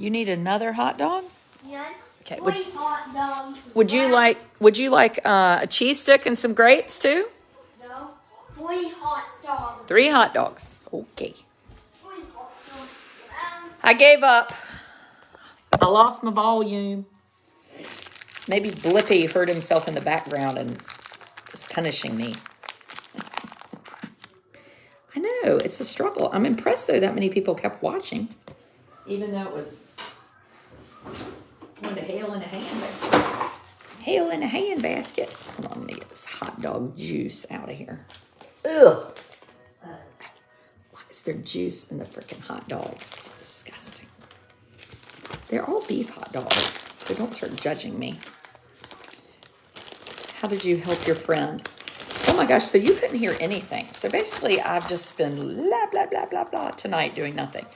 You need another hot dog? Yeah. Okay. 3 hot dogs. Would you like a cheese stick and some grapes too? No. 3 hot dogs. 3 hot dogs. Okay. 3 hot dogs. I gave up. I lost my volume. Maybe Blippi heard himself in the background and was punishing me. I know, it's a struggle. I'm impressed, though, that many people kept watching. Even though it was going to hail in a handbasket. Hail in a handbasket. Hold on, let me get this hot dog juice out of here. Ugh. Why is there juice in the freaking hot dogs? It's disgusting. They're all beef hot dogs, so don't start judging me. How did you help your friend? Oh my gosh, so you couldn't hear anything. So basically, I've just been blah, blah, blah, blah, blah tonight doing nothing.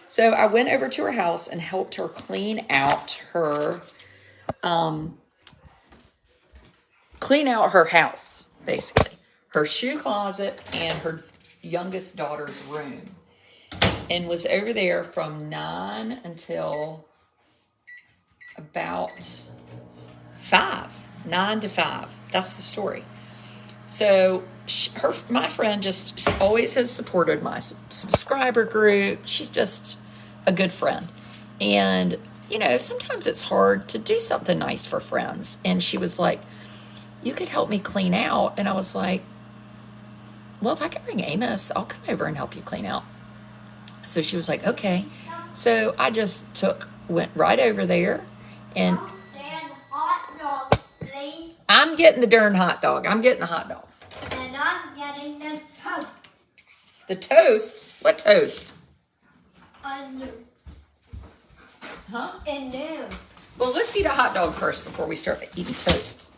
So I went over to her house and helped her clean out her house, basically. Her shoe closet and her youngest daughter's room. And was over there from 9 until about 5. 9 to 5. That's the story. So my friend just always has supported my subscriber group. She's just a good friend. And, sometimes it's hard to do something nice for friends. And she was like, you could help me clean out. And I was like, well, if I can bring Amos, I'll come over and help you clean out. So she was like, okay. So I just went right over there and hot dogs, please. I'm getting the darn hot dog. I'm getting the hot dog. And I'm getting the toast. The toast? What toast? Huh? And noon. Well, let's eat a hot dog first before we start eating toast.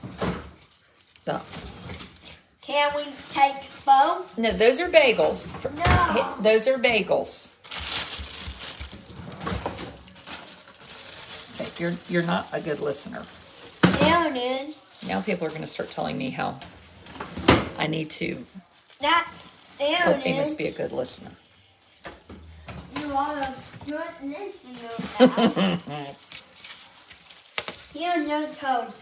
No. Can we take both? No, those are bagels. No. Those are bagels. Okay, you're not a good listener. Down in. Now people are going to start telling me how I need to help Amos be a good listener. You are a good listener now. Here's your toast.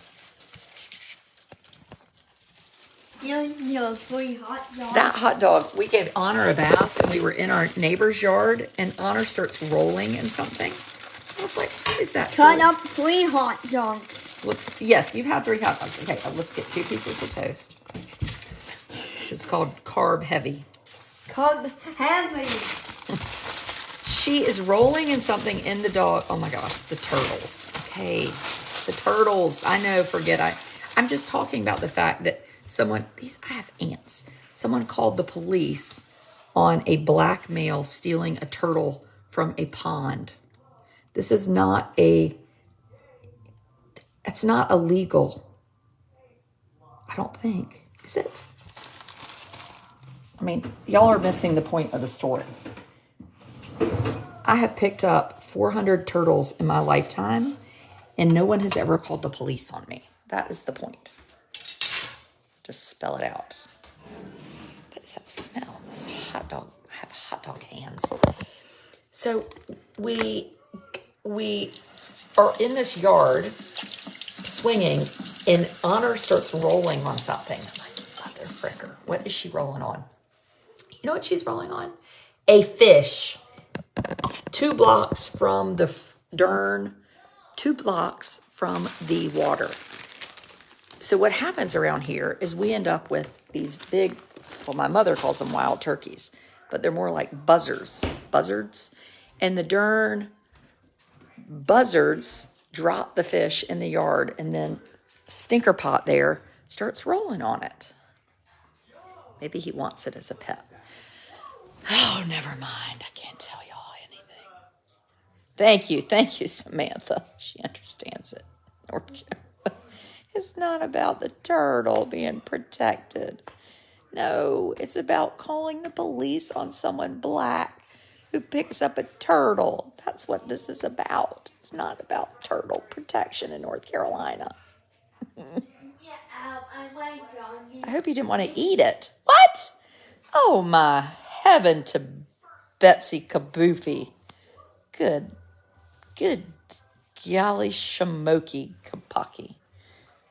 Here's your 3 hot dogs. That hot dog, we gave Honor a bath, and we were in our neighbor's yard, and Honor starts rolling in something. I was like, what is that? Cut up 3 hot dogs. Well, yes, you've had 3 hot dogs. Okay, let's get 2 pieces of toast. This is called carb heavy. Carb heavy. She is rolling in something in the dog. Oh my gosh, the turtles. Okay, the turtles. I know, I'm just talking about the fact that I have ants. Someone called the police on a black male stealing a turtle from a pond. This is it's not illegal. I don't think. Is it? I mean, y'all are missing the point of the story. I have picked up 400 turtles in my lifetime, and no one has ever called the police on me. That is the point. Just spell it out. What is that smell? This hot dog. I have hot dog hands. So we are in this yard swinging, and Honor starts rolling on something. I'm like, mother fricker, what is she rolling on? You know what she's rolling on? A fish. 2 blocks from the 2 blocks from the water. So what happens around here is we end up with these big, well, my mother calls them wild turkeys, but they're more like buzzards. And the darn buzzards drop the fish in the yard, and then Stinker Pot there starts rolling on it. Maybe he wants it as a pet. Oh, never mind. I can't tell y'all anything. Thank you, Samantha. She understands it. It's not about the turtle being protected. No, it's about calling the police on someone black who picks up a turtle. That's what this is about. It's not about turtle protection in North Carolina. I hope you didn't want to eat it. What? Oh, my heaven to Betsy Kaboofy. Good Good golly shamoky kapaki.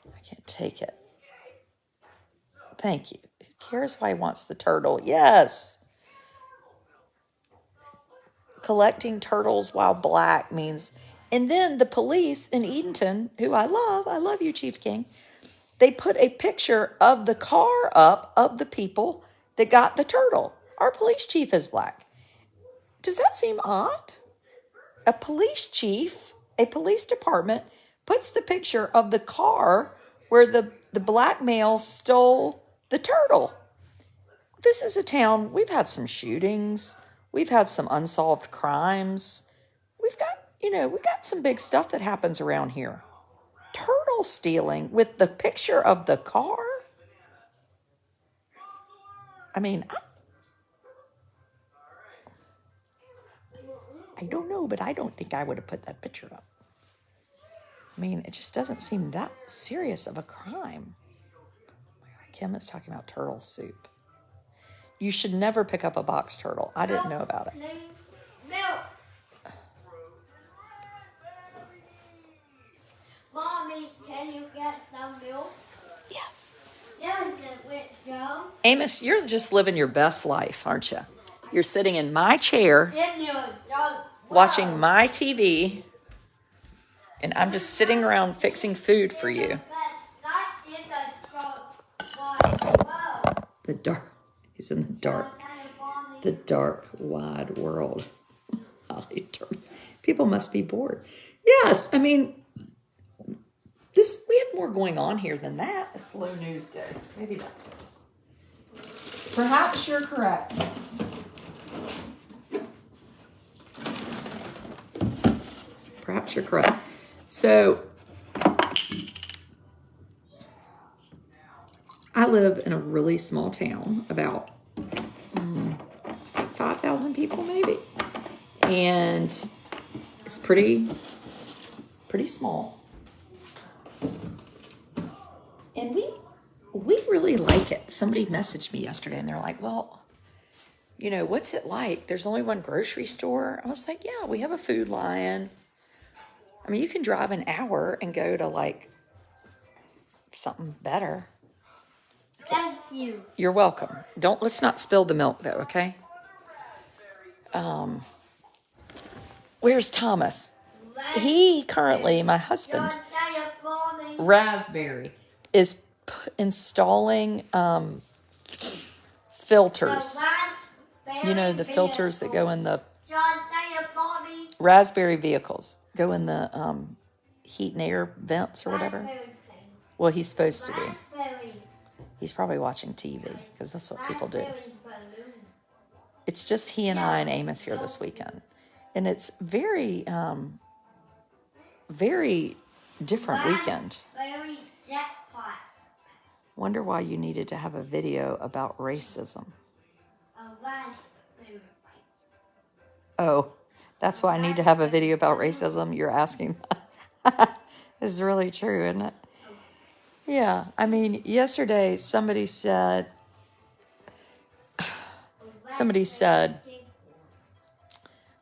I can't take it. Thank you. Who cares why he wants the turtle? Yes. Collecting turtles while black means... And then the police in Edenton, who I love you, Chief King, they put a picture of the car up of the people that got the turtle. Our police chief is black. Does that seem odd? A police chief, a police department, puts the picture of the car where the black male stole the turtle. This is a town, we've had some shootings. We've had some unsolved crimes. We've got some big stuff that happens around here. Turtle stealing with the picture of the car? I mean, I don't know, but I don't think I would have put that picture up. I mean, it just doesn't seem that serious of a crime. Oh my God, Kim is talking about turtle soup. You should never pick up a box turtle. I didn't know about it. Milk. Mommy, can you get some milk? Yes. Let's go. Amos, you're just living your best life, aren't you? You're sitting in my chair, watching my TV, and I'm just sitting around fixing food for you. The dark. He's in the dark. The dark, wide world. People must be bored. Yes, I mean, we have more going on here than that. A slow news day. Maybe that's it. Perhaps you're correct. Perhaps you're correct. So, I live in a really small town, about 5,000 people maybe. And it's pretty small. And we really like it. Somebody messaged me yesterday and they're like, well, what's it like? There's only one grocery store. I was like, yeah, we have a Food Lion. I mean, you can drive an hour and go to like something better. Thank you. You're welcome. Let's not spill the milk though, okay? Where's Thomas? He currently, my husband, Raspberry, is installing filters. The filters that go in the Raspberry vehicles, go in the heat and air vents or whatever. Well, he's supposed to be. He's probably watching TV because that's what people do. It's just he and I and Amos here this weekend. And it's very, very different weekend. Wonder why you needed to have a video about racism. Oh, that's why I need to have a video about racism? You're asking that. It's really true, isn't it? Yeah, I mean, yesterday somebody said,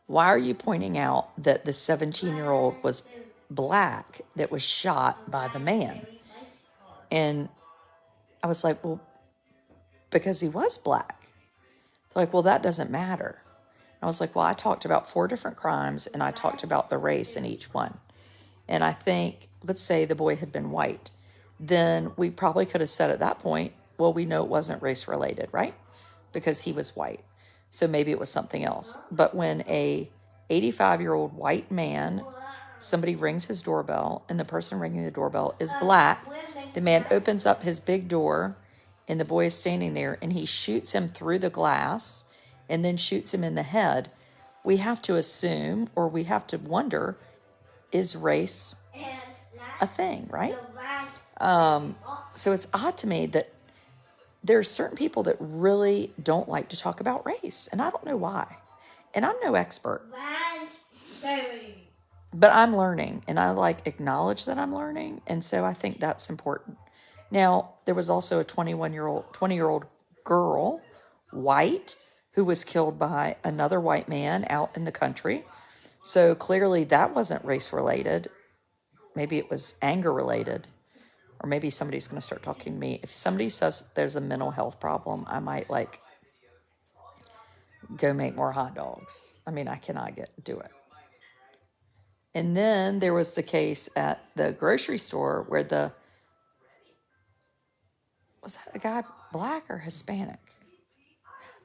why are you pointing out that the 17-year-old was black that was shot by the man? And I was like, well, because he was black. They're like, well, that doesn't matter. And I was like, well, I talked about 4 different crimes and I talked about the race in each one. And I think, let's say the boy had been white. Then we probably could have said at that point, well, we know it wasn't race related, right? Because he was white. So maybe it was something else. But when a 85-year-old white man, somebody rings his doorbell and the person ringing the doorbell is black, the man opens up his big door and the boy is standing there and he shoots him through the glass and then shoots him in the head, we have to assume, or we have to wonder, is race a thing, right? So it's odd to me that there are certain people that really don't like to talk about race, and I don't know why. And I'm no expert. But I'm learning, and I acknowledge that I'm learning, and so I think that's important. Now, there was also a 20-year-old girl, white, who was killed by another white man out in the country. So clearly that wasn't race related. Maybe it was anger related. Or maybe somebody's going to start talking to me. If somebody says there's a mental health problem, I might like go make more hot dogs. I mean, I cannot do it. And then there was the case at the grocery store where was that a guy black or Hispanic?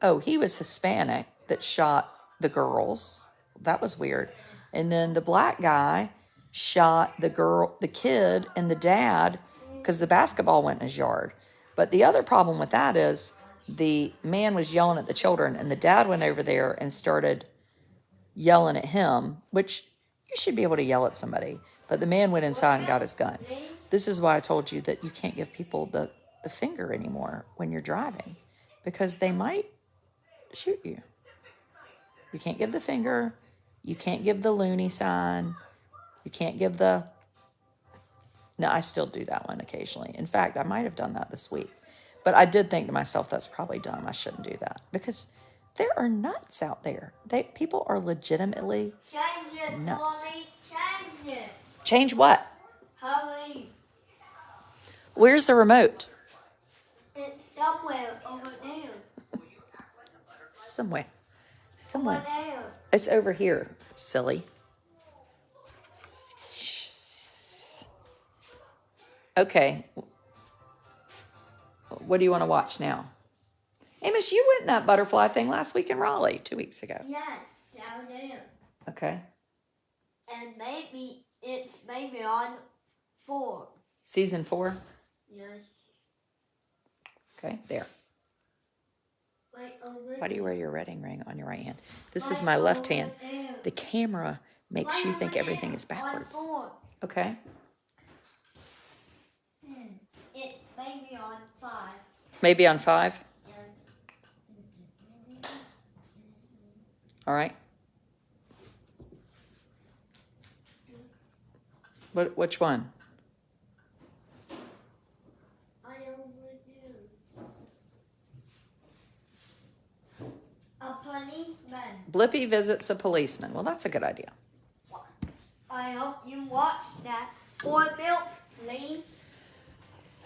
Oh, he was Hispanic that shot the girls. That was weird. And then the black guy shot the kid and the dad because the basketball went in his yard. But the other problem with that is the man was yelling at the children and the dad went over there and started yelling at him, which you should be able to yell at somebody. But the man went inside and got his gun. This is why I told you that you can't give people the finger anymore when you're driving because they might shoot you. You can't give the finger. You can't give the loony sign. You can't give the... No, I still do that one occasionally. In fact, I might have done that this week. But I did think to myself, that's probably dumb. I shouldn't do that. Because there are nuts out there. People are legitimately nuts. Change it. Change what? Hurry. Where's the remote? It's somewhere over there. Somewhere. Over there. It's over here, silly. Okay. What do you want to watch now? Amos, you went in that butterfly thing last week in Raleigh, 2 weeks ago. Yes, down there. Okay. And it's maybe on 4. Season 4? Yes. Okay, there. Right over Why do you wear your wedding ring on your right hand? This is Right my left over hand. there. The camera makes Right you over think everything there, is backwards. On 4. Okay. It's maybe on 5. Maybe on 5? Yes. All right. Which one? I overdue. A policeman. Blippi visits a policeman. Well, that's a good idea. I hope you watch that. Or milk, please.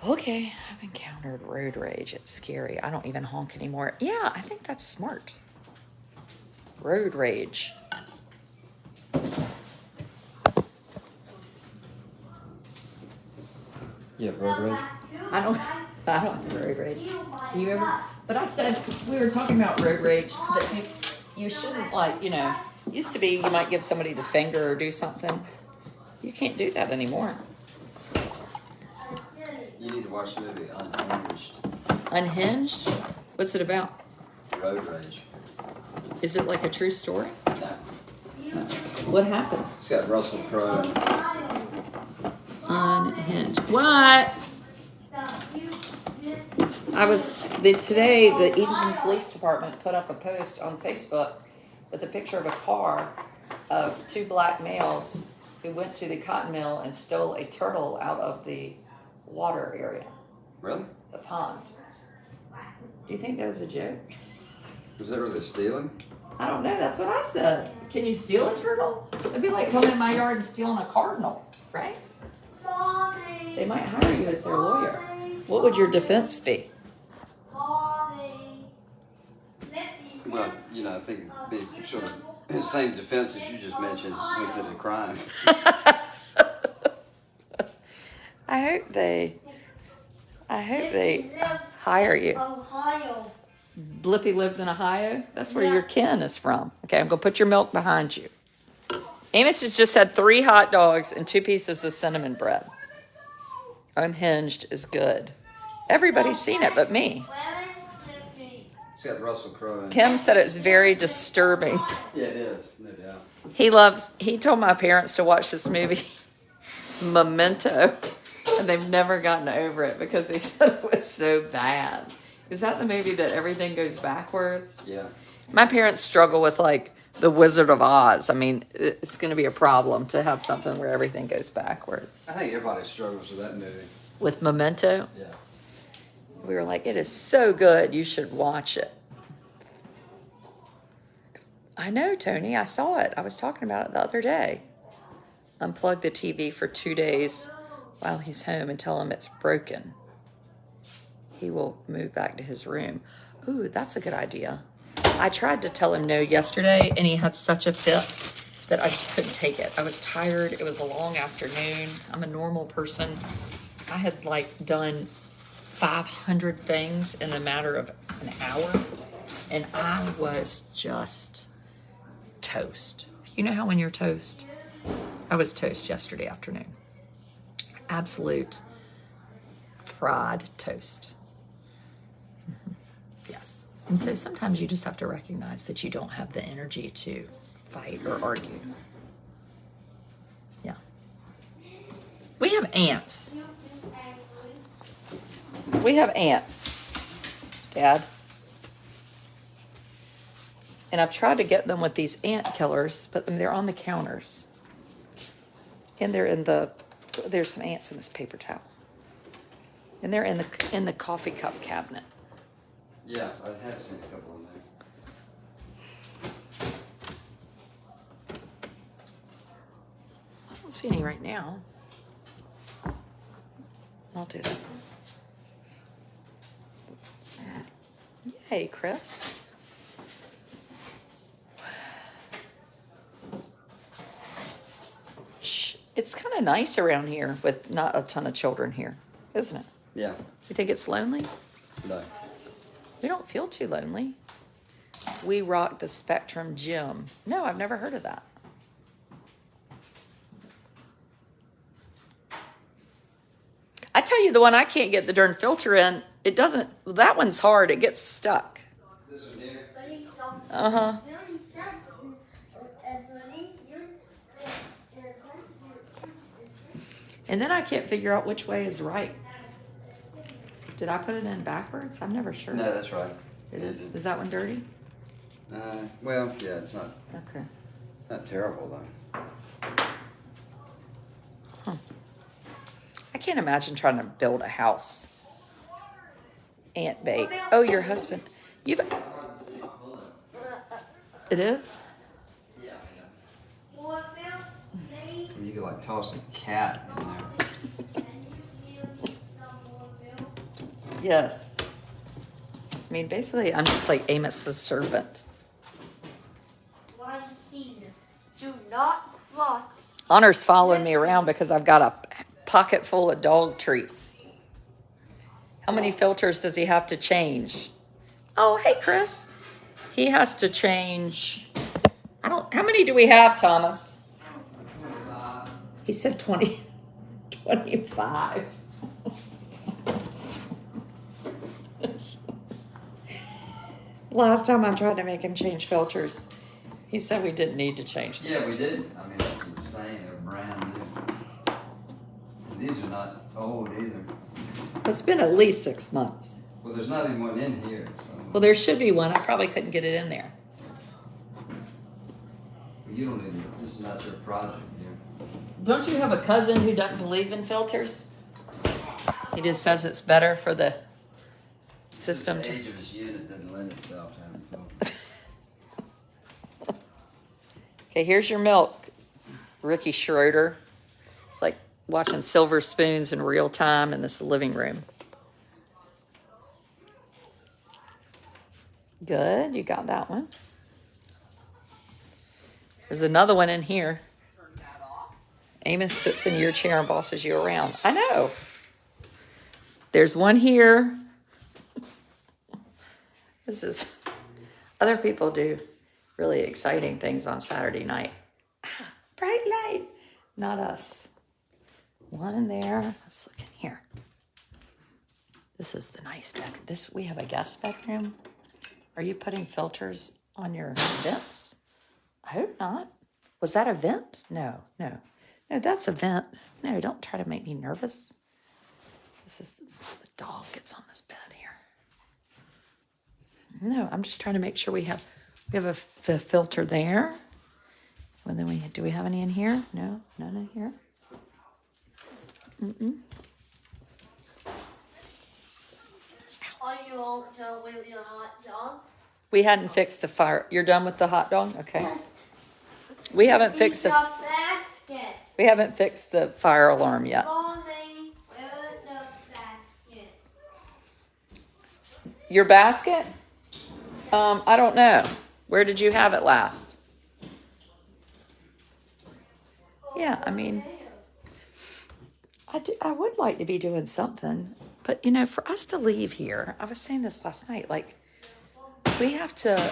Okay, I've encountered road rage. It's scary. I don't even honk anymore. Yeah, I think that's smart. Road rage. Yeah, road rage. I don't have road rage. Do you ever? But I said, we were talking about road rage, that you shouldn't, like, used to be you might give somebody the finger or do something. You can't do that anymore. You need to watch the movie Unhinged. Unhinged? What's it about? Road rage. Is it like a true story? No. What happens? It's got Russell Crowe. Unhinged. What? Today the Edenton Police Department put up a post on Facebook with a picture of a car of 2 black males who went to the cotton mill and stole a turtle out of the water area. Really? The pond. Do you think that was a joke? Was that really stealing? I don't know. That's what I said. Can you steal a turtle? It'd be like coming in my yard and stealing a cardinal, right? Mommy. They might hire you as their lawyer. What would your defense be? Mommy. Well, I think it'd be sort of the same defense as you just mentioned. Was it a crime? I hope they hire you. Ohio. Blippi lives in Ohio. That's where your kin is from. Okay, I'm going to put your milk behind you. Amos has just had 3 hot dogs and 2 pieces of cinnamon bread. Unhinged is good. Everybody's seen it but me. It's got Russell Crowe in it. Kim said it's very disturbing. Yeah, it is. No doubt. He told my parents to watch this movie, Memento, and they've never gotten over it because they said it was so bad. Is that the movie that everything goes backwards? Yeah. My parents struggle with, like, The Wizard of Oz. I mean, it's going to be a problem to have something where everything goes backwards. I think everybody struggles with that movie. With Memento, Yeah. we were like, it is so good, you should watch it. I know, Tony. I saw it. I was talking about it the other day. Unplug the TV for 2 days while he's home and tell him it's broken. He will move back to his room. Ooh, that's a good idea. I tried to tell him no yesterday, and he had such a fit that I just couldn't take it. I was tired. It was a long afternoon. I'm a normal person. I had like done 500 things in a matter of an hour, and I was just toast. You know how when you're toast? I was toast yesterday afternoon. Absolute fried toast. Yes. And so sometimes you just have to recognize that you don't have the energy to fight or argue. Yeah. We have ants. We have ants, Dad. And I've tried to get them with these ant killers, but they're on the counters. And there's some ants in this paper towel. And they're in the coffee cup cabinet. Yeah, I have seen a couple in there. I don't see any right now. I'll do that. Yay, Chris. It's kind of nice around here with not a ton of children here, isn't it? Yeah. You think it's lonely? No. We don't feel too lonely. We rock the Spectrum Gym. No, I've never heard of that. I tell you, the one I can't get the darn filter in, it doesn't, that one's hard. It gets stuck. This one here? Uh-huh. And then I can't figure out which way is right. Did I put it in backwards? I'm never sure. No, that's right. It is. Is that one dirty? Well, yeah, it's not Okay. not terrible though. Huh. I can't imagine trying to build a house. Ant bait. Oh, your husband. You've. It is? Yeah. You could like toss a cat in there. Yes. I mean, basically, I'm just like Amos's servant. Do not cross. Honor's following me around because I've got a pocket full of dog treats. How many filters does he have to change? Oh, hey, Chris. He has to change. How many do we have, Thomas? He said 20, 25. Last time I tried to make him change filters, he said we didn't need to change them. Yeah, we did. I mean, that's insane. They're brand new. And these are not old either. It's been at least 6 months. Well, there's not even one in here. So. Well, there should be one. I probably couldn't get it in there. Well, you don't even. This is not your project here. Don't you have a cousin who doesn't believe in filters? He just says it's better for the system The to. age of his unit doesn't lend itself to having filters. Okay, here's your milk, Ricky Schroeder. It's like watching Silver Spoons in real time in this living room. Good, you got that one. There's another one in here. Amos sits in your chair and bosses you around. I know. There's one here. This is, other people do really exciting things on Saturday night. Ah, bright light. Not us. One in there. Let's look in here. This is the nice bedroom. We have a guest bedroom. Are you putting filters on your vents? I hope not. Was that a vent? No. No, that's a vent. No, don't try to make me nervous. This is, the dog gets on this bed here. No, I'm just trying to make sure we have a filter there. And then do we have any in here? No, none in here. Are you all done with your hot dog? We hadn't fixed the fire. You're done with the hot dog? Okay. We haven't fixed the the basket. we haven't fixed the fire alarm yet. Mommy, where's the basket? Your basket? I don't know. Where did you have it last? Yeah, I mean, I would like to be doing something, but you know, for us to leave here, I was saying this last night, like we have to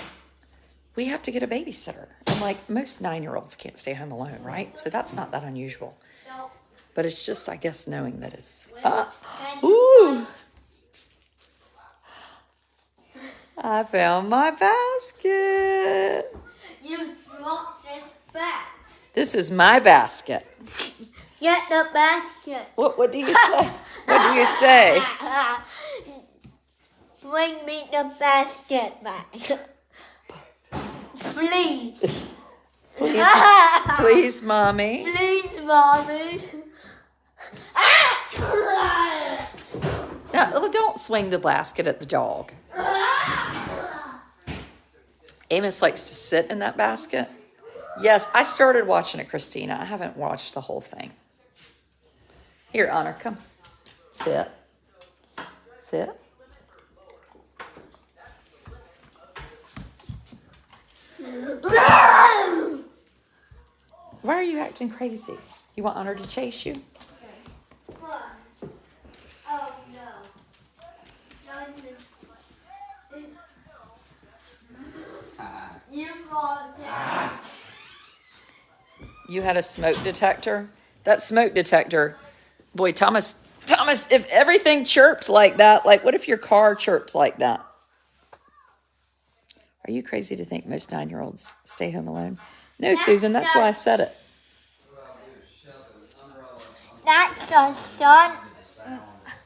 get a babysitter. And like most 9-year-olds can't stay home alone, right? So that's not that unusual. No. But it's just, I guess, knowing that it's Can ooh. I found my basket. You dropped it back. This is my basket. Get the basket. What do you say? What do you say? Bring me the basket back. Please. Please, Mommy. Please, Mommy. No, don't swing the basket at the dog. Amos likes to sit in that basket. Yes, I started watching it, Christina. I haven't watched the whole thing. Here, Honor, come. Sit. Sit. Why are you acting crazy? You want Honor to chase you? Oh, no. You brought that. You had a smoke detector? That smoke detector, boy, Thomas, if everything chirps like that, like what if your car chirps like that? Are you crazy to think most 9-year-olds stay home alone? No, Susan, that's why I said it. That's the sun.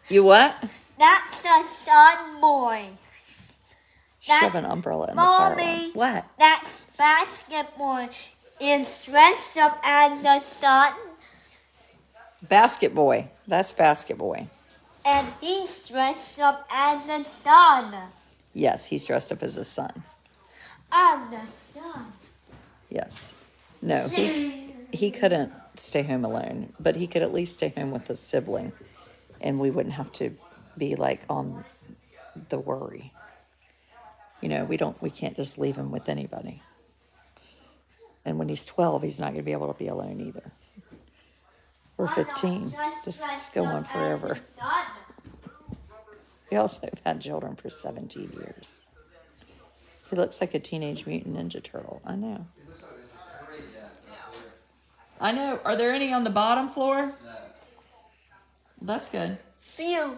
You what? That's the sun boy. Shove an umbrella in the fire alarm. Mommy. What? That basketball is dressed up as the sun, Basket boy. That's basket boy. and he's dressed up as the sun. Yes, he's dressed up as a son. I'm the sun. Yes. No, he couldn't stay home alone, but he could at least stay home with a sibling, and we wouldn't have to be like on the worry. You know, we can't just leave him with anybody. And when he's 12, he's not going to be able to be alone either. Or 15. Just go on forever. We also have had children for 17 years. He looks like a Teenage Mutant Ninja Turtle. I know. I know. Are there any on the bottom floor? No. That's good. Phew.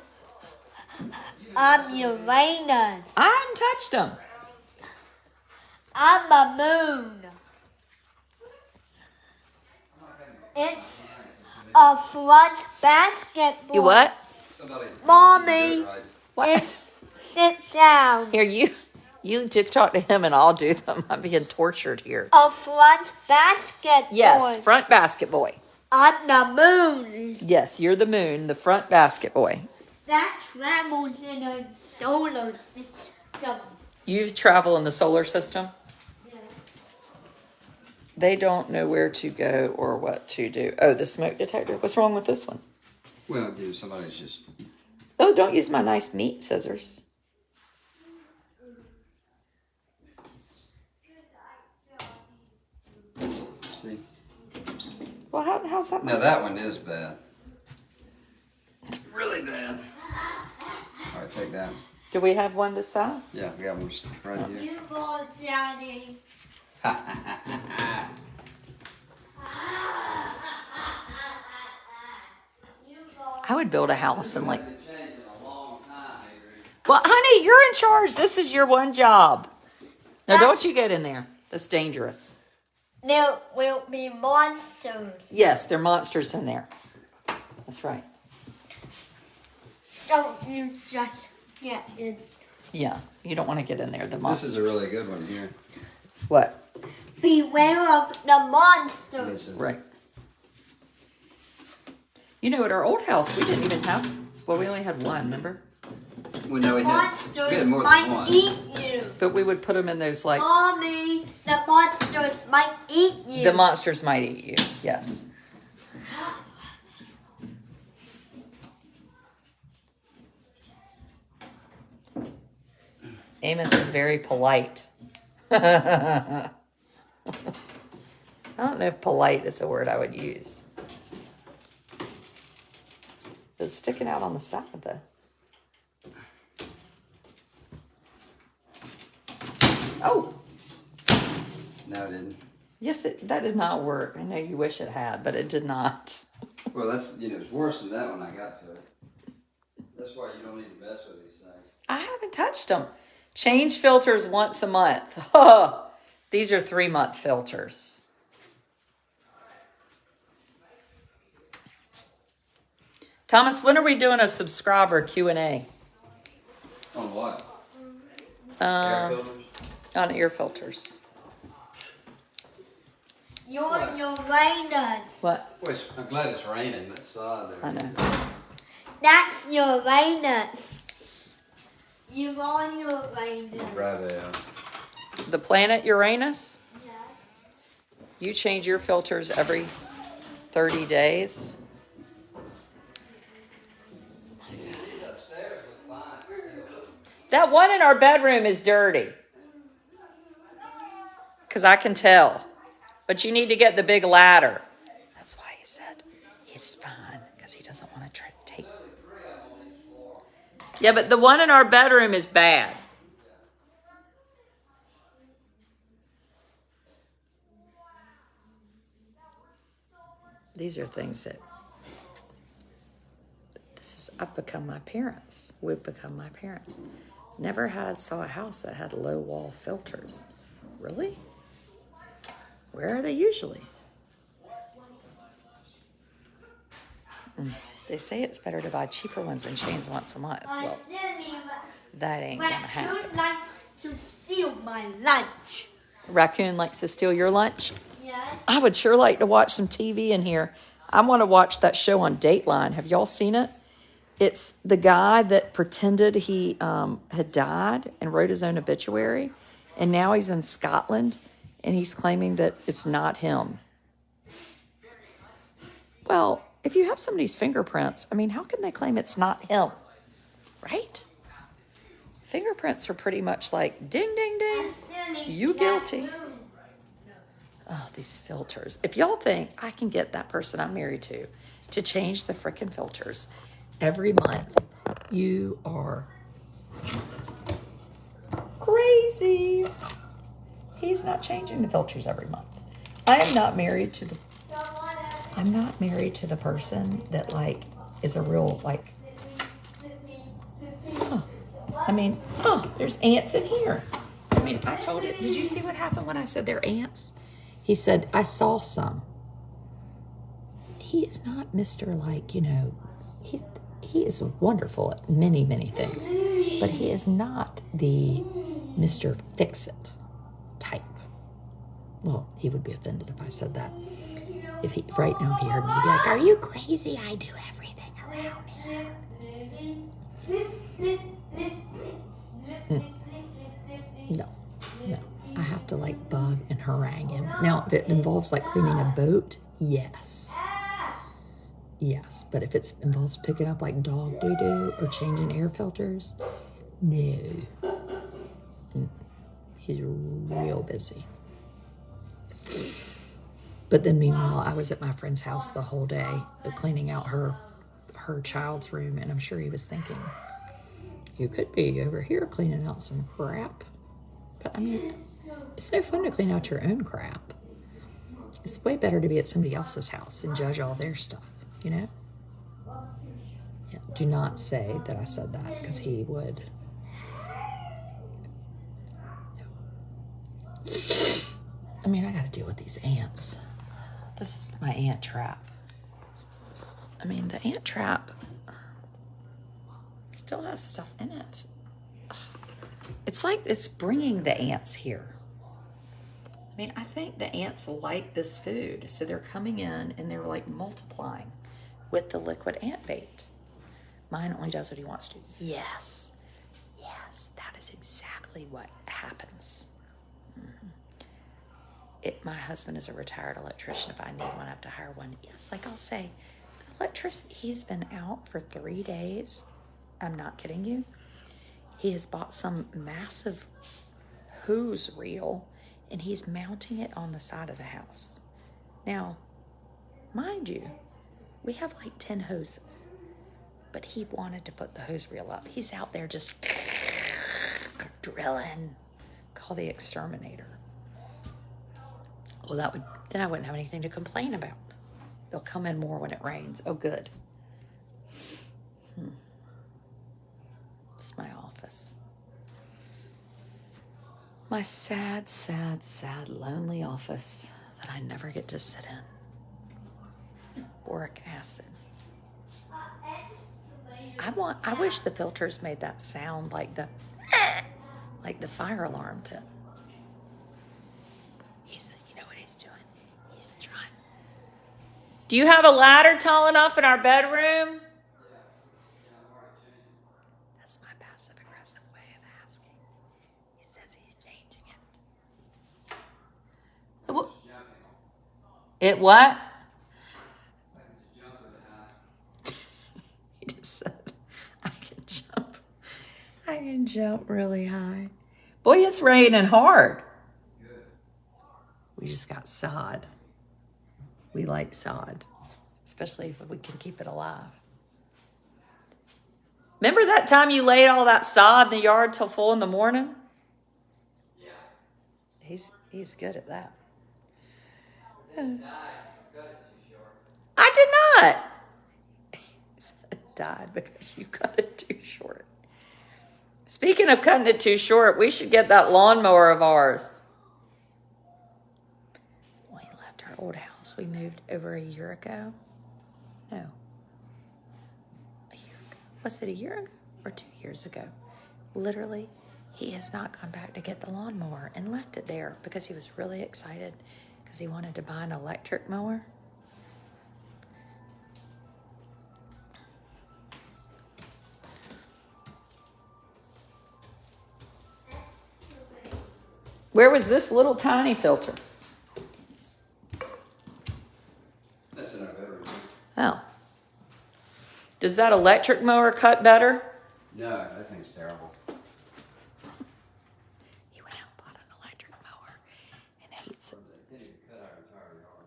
I'm Uranus. I haven't touched them. I'm a moon. It's a front basketball. You what? Mommy, What? it's sit down. Here, you talk to him and I'll do them. I'm being tortured here. A front basketball. Yes, front basket boy. I'm the moon. Yes, you're the moon, the front basket boy. That travels in a solar system. You travel in the solar system? They don't know where to go or what to do. Oh, the smoke detector. What's wrong with this one? Well, dude, somebody's just. Oh, don't use my nice meat scissors. See? Well, how's that? Now that one is bad. Really bad. All right, take that. Do we have one this size? Yeah, we got one right here. You go, Daddy. I would build a house and like. Well, honey, you're in charge. This is your one job. Now, don't you get in there. That's dangerous. There will be monsters. Yes, there are monsters in there. That's right. Don't you just get in. Yeah, you don't want to get in there. The This monsters. is a really good one here. What? Beware of the monsters. This is Right. You know, at our old house, we didn't even have. Well, we only had one. Remember? Well, no, we had Monsters more than might one. eat you. but we would put them in those like Mommy, the monsters might eat you. the monsters might eat you. Yes. Amos is very polite. I don't know if polite is a word I would use. It's sticking out on the side though. Oh, No, it didn't. yes, that did not work. I know you wish it had, but it did not. Well, that's, it's worse than that when I got to it. That's why you don't need to mess with these things. I haven't touched them. Change filters once a month. These are 3-month filters. Thomas, when are we doing a subscriber Q&A? On what? Air filters? On ear filters. You're Uranus. What? Boy, I'm glad it's raining. That side there. I know. That's Uranus. You're on Uranus. Right there. The planet Uranus? Yeah. You change your filters every 30 days? That one in our bedroom is dirty. Because I can tell. But you need to get the big ladder. That's why he said he's fine. Because he doesn't want to try to take. Yeah, but the one in our bedroom is bad. These are things that I've become my parents. We've become my parents. Never saw a house that had low wall filters. Really? Where are they usually? They say it's better to buy cheaper ones and change once a month. Well, that ain't gonna happen. Raccoon likes to steal my lunch. Raccoon likes to steal your lunch? Yes. I would sure like to watch some TV in here. I want to watch that show on Dateline. Have y'all seen it? It's the guy that pretended he had died and wrote his own obituary. And now he's in Scotland and he's claiming that it's not him. Well, if you have somebody's fingerprints, I mean, how can they claim it's not him? Right? Fingerprints are pretty much like, ding, ding, ding. You guilty. Oh, these filters. If y'all think I can get that person I'm married to change the frickin' filters every month, you are crazy. He's not changing the filters every month. I'm not married to the person that like is a real like I mean, there's ants in here. I mean, I told it. Did you see what happened when I said they're ants? He said, I saw some. He is not Mr. Like, he is wonderful at many, many things. But he is not the Mr. Fix-It type. Well, he would be offended if I said that. Right now, if he heard me, he'd be like, are you crazy? I do everything around here. No. I have to like bug and harangue him. Now, if it involves like cleaning a boat, yes. Yes, but if it involves picking up like dog doo-doo or changing air filters, no. He's real busy. But then meanwhile, I was at my friend's house the whole day cleaning out her child's room, and I'm sure he was thinking, you could be over here cleaning out some crap. But I mean, it's no fun to clean out your own crap. It's way better to be at somebody else's house and judge all their stuff, Yeah, do not say that I said that, because he would. I mean, I got to deal with these ants. This is my ant trap. I mean, the ant trap still has stuff in it. It's like it's bringing the ants here. I mean, I think the ants like this food, so they're coming in and they're like multiplying with the liquid ant bait. Mine only does what he wants to. Yes. Yes, that is exactly what happens. My husband is a retired electrician. If I need one, I have to hire one. Yes, like I'll say, the electrician, he's been out for 3 days. I'm not kidding you. He has bought some massive hose reel and he's mounting it on the side of the house. Now, mind you, we have like 10 hoses, but he wanted to put the hose reel up. He's out there just drilling. Call the exterminator. Well, then I wouldn't have anything to complain about. They'll come in more when it rains. Oh, good. It's my office. My sad, sad, sad, lonely office that I never get to sit in. Boric acid. I wish the filters made that sound like the fire alarm tip. You know what he's doing? He's trying. Do you have a ladder tall enough in our bedroom? That's my passive aggressive way of asking. He says he's changing it. It what? He just said, I can jump really high. Boy, it's raining hard. We just got sod. We like sod, especially if we can keep it alive. Remember that time you laid all that sod in the yard till 4 in the morning? Yeah. He's good at that. I did not. He said died because you cut it too short. Speaking of cutting it too short, we should get that lawnmower of ours. We left our old house. We moved over a year ago. No. A year ago. Was it a year ago or 2 years ago? Literally, he has not gone back to get the lawnmower and left it there because he was really excited because he wanted to buy an electric mower. Where was this little tiny filter? That's in our bedroom. Oh. Does that electric mower cut better? No, that thing's terrible. He went out and bought an electric mower and hates it. They didn't cut our entire yard.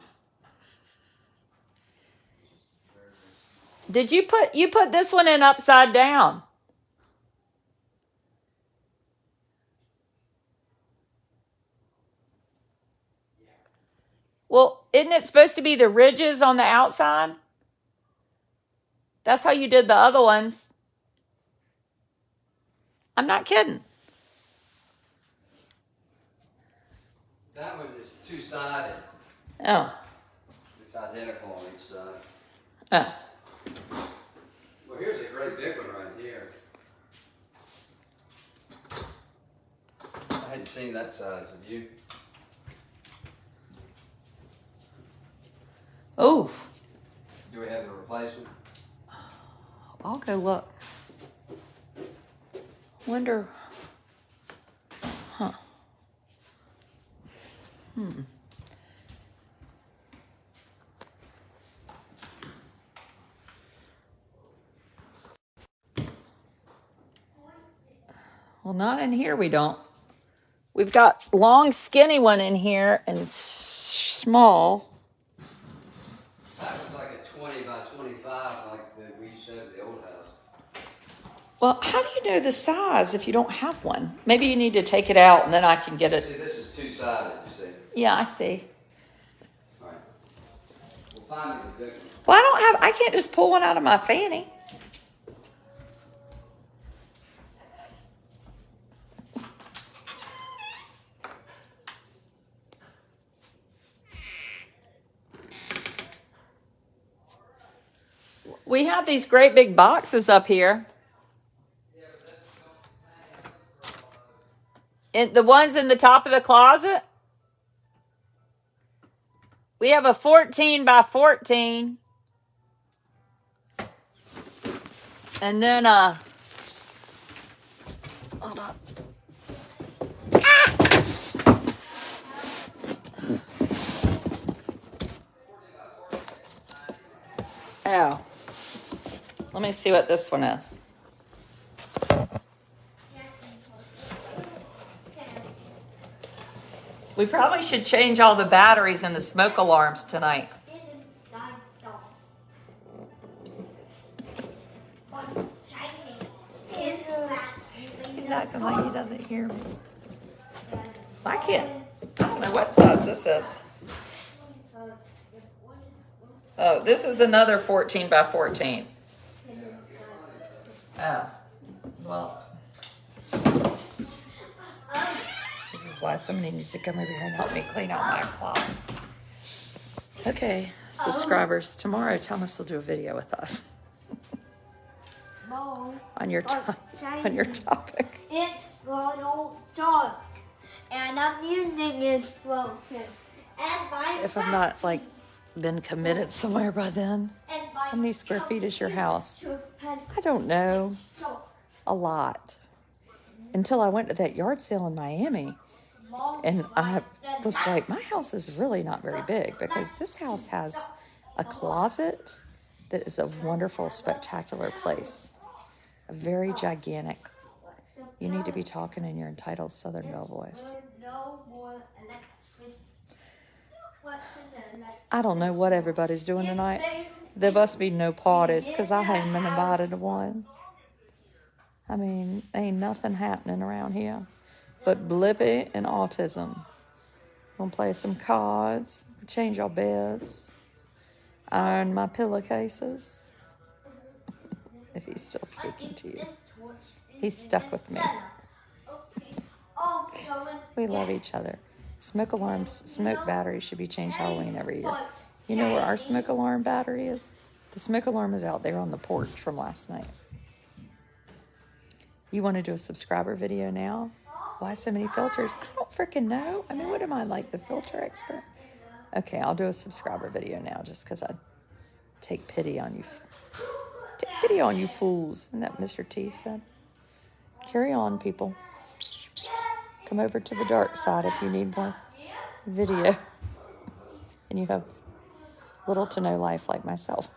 Did you put this one in upside down? Well, isn't it supposed to be the ridges on the outside? That's how you did the other ones. I'm not kidding. That one is two-sided. Oh. It's identical on each side. Oh. Well, here's a great big one right here. I hadn't seen that size. Have you? Oh. Do we have a replacement? I'll go look. Wonder. Huh. Well, not in here we don't. We've got long, skinny one in here and small. That was like a 20 by 25 like we used to have at the old house. Well, how do you know the size if you don't have one? Maybe you need to take it out and then I can get it. See, this is two-sided, you see. Yeah, I see. All right. We'll find it the big one. Well, I can't just pull one out of my fanny. We have these great big boxes up here. And the ones in the top of the closet? We have a 14 by 14. And then Hold up. Oh. Let me see what this one is. We probably should change all the batteries in the smoke alarms tonight. He's acting like he doesn't hear me. I can't. I don't know what size this is. Oh, this is another 14 by 14. Oh, well. This is why somebody needs to come over here and help me clean out my closets. Okay, subscribers, tomorrow Thomas will do a video with us. on your topic. It's Ronald Duck, and I'm using it broken. If I'm not like been committed somewhere by then. How many square feet is your house? I don't know. A lot. Until I went to that yard sale in Miami. And I was like, my house is really not very big because this house has a closet that is a wonderful, spectacular place. A very gigantic. You need to be talking in your entitled Southern Belle voice. I don't know what everybody's doing tonight. There must be no parties because I haven't been invited to one. I mean, ain't nothing happening around here but Blippi and autism. Gonna play some cards, change our beds, iron my pillowcases. If he's still speaking to you. He's stuck with me. We love each other. Smoke alarms, smoke batteries should be changed Halloween every year. You know where our smoke alarm battery is? The smoke alarm is out there on the porch from last night. You want to do a subscriber video now? Why so many filters? I don't freaking know. I mean, what am I, like the filter expert? Okay, I'll do a subscriber video now just because I take pity on you. Take pity on you fools. Isn't that Mr. T said? Carry on, people. Come over to the dark side if you need more video. And you have little to no life like myself.